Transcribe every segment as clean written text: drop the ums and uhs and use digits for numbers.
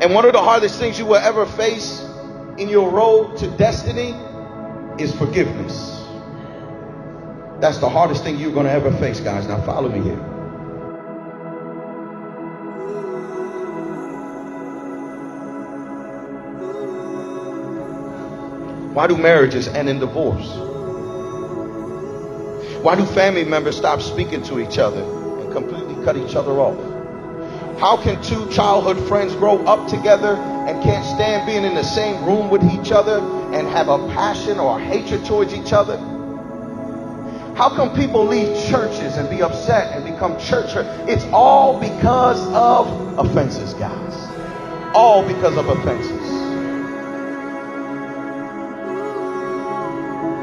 And one of the hardest things you will ever face in your road to destiny is forgiveness. That's the hardest thing you're going to ever face, guys. Now follow me here. Why do marriages end in divorce? Why do family members stop speaking to each other and completely cut each other off? How can two childhood friends grow up together and can't stand being in the same room with each other and have a passion or a hatred towards each other? How come people leave churches and be upset and become church hurt? It's all because of offenses, guys. All because of offenses.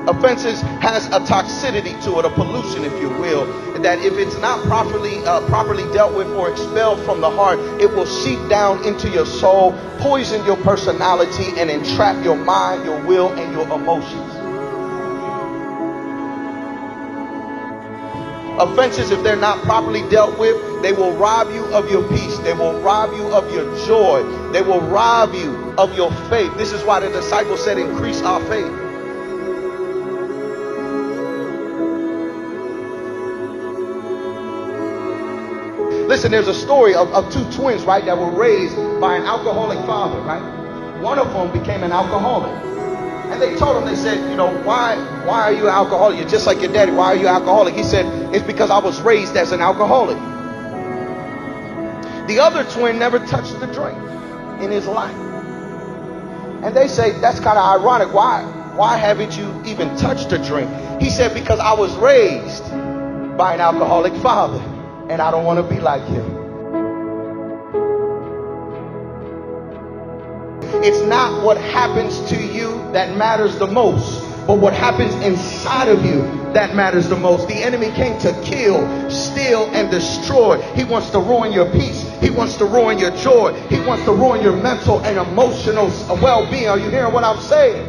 Offenses has a toxicity to it, a pollution, if you will, that if it's not properly dealt with or expelled from the heart, it will seep down into your soul, poison your personality, and entrap your mind, your will, and your emotions. Offenses, if they're not properly dealt with, they will rob you of your peace. They will rob you of your joy. They will rob you of your faith. This is why the disciples said, increase our faith. Listen, there's a story of two twins, right, that were raised by an alcoholic father, right? One of them became an alcoholic. And they told him, they said, you know, why are you an alcoholic? You're just like your daddy. Why are you alcoholic? He said, it's because I was raised as an alcoholic. The other twin never touched the drink in his life. And they say, that's kind of ironic. Why haven't you even touched a drink? He said, because I was raised by an alcoholic father. And I don't want to be like him. It's not what happens to you that matters the most, but what happens inside of you that matters the most. The enemy came to kill, steal, and destroy. He wants to ruin your peace. He wants to ruin your joy. He wants to ruin your mental and emotional well-being. Are you hearing what I'm saying?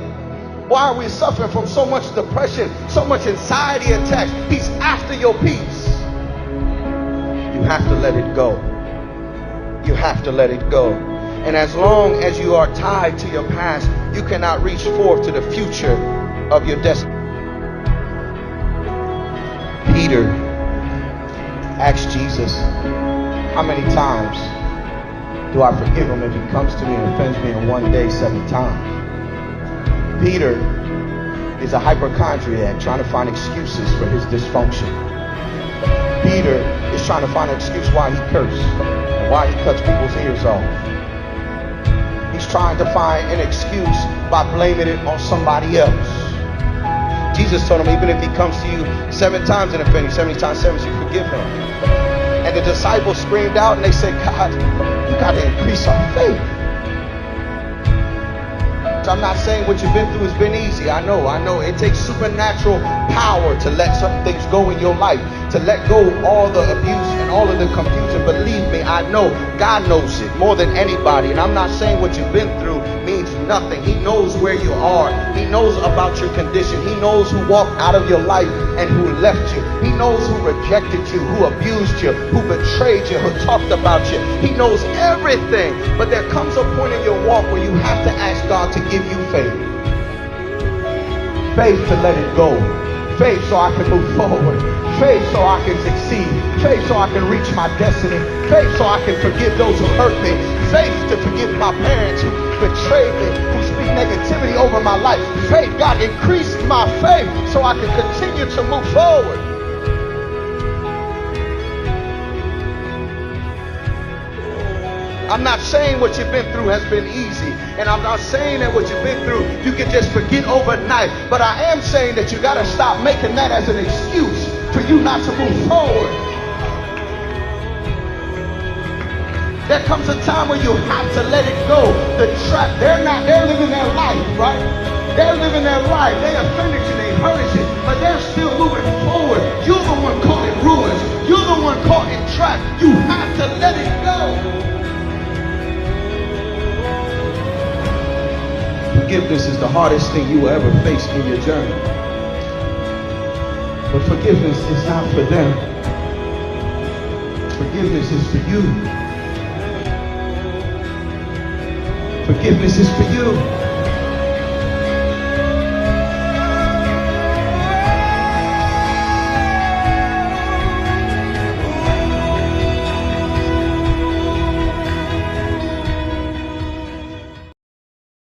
Why are we suffering from so much depression, so much anxiety attacks? He's after your peace. You have to let it go. You have to let it go. And as long as you are tied to your past, you cannot reach forth to the future of your destiny. Peter asked Jesus, how many times do I forgive him if he comes to me and offends me in one day 7 times? Peter is a hypochondriac trying to find excuses for his dysfunction. Peter is trying to find an excuse why he cursed and why he cuts people's ears off. He's trying to find an excuse by blaming it on somebody else. Jesus told him, even if he comes to you 7 times and offends you, 70 times 7, you forgive him. And the disciples screamed out and they said, God, you got to increase our faith. I'm not saying what you've been through has been easy. I know. It takes supernatural power to let some things go in your life, to let go of all the abuse and all of the confusion. Believe me, I know God knows it more than anybody. And I'm not saying what you've been through means nothing. He knows where you are. He knows about your condition. He knows who walked out of your life and who left you. He knows who rejected you, who abused you, who betrayed you, who talked about you. He knows everything. But there comes a point in your walk where you have to ask God to give you faith. Faith to let it go. Faith so I can move forward. Faith so I can succeed. Faith so I can reach my destiny. Faith so I can forgive those who hurt me. Faith to forgive my parents who betrayed me, who speak negativity over my life. Faith, God, increase my faith so I can continue to move forward. I'm not saying what you've been through has been easy. And I'm not saying that what you've been through you can just forget overnight. But I am saying that you got to stop making that as an excuse for you not to move forward. There comes a time where you have to let it go. The trap, they're living their life, right? They're living their life. They offended you, they hurt you, but they're still moving forward. You're the one caught in ruins. You're the one caught in trap. You have to let it go. Forgiveness is the hardest thing you will ever face in your journey. But forgiveness is not for them. Forgiveness is for you. Forgiveness is for you.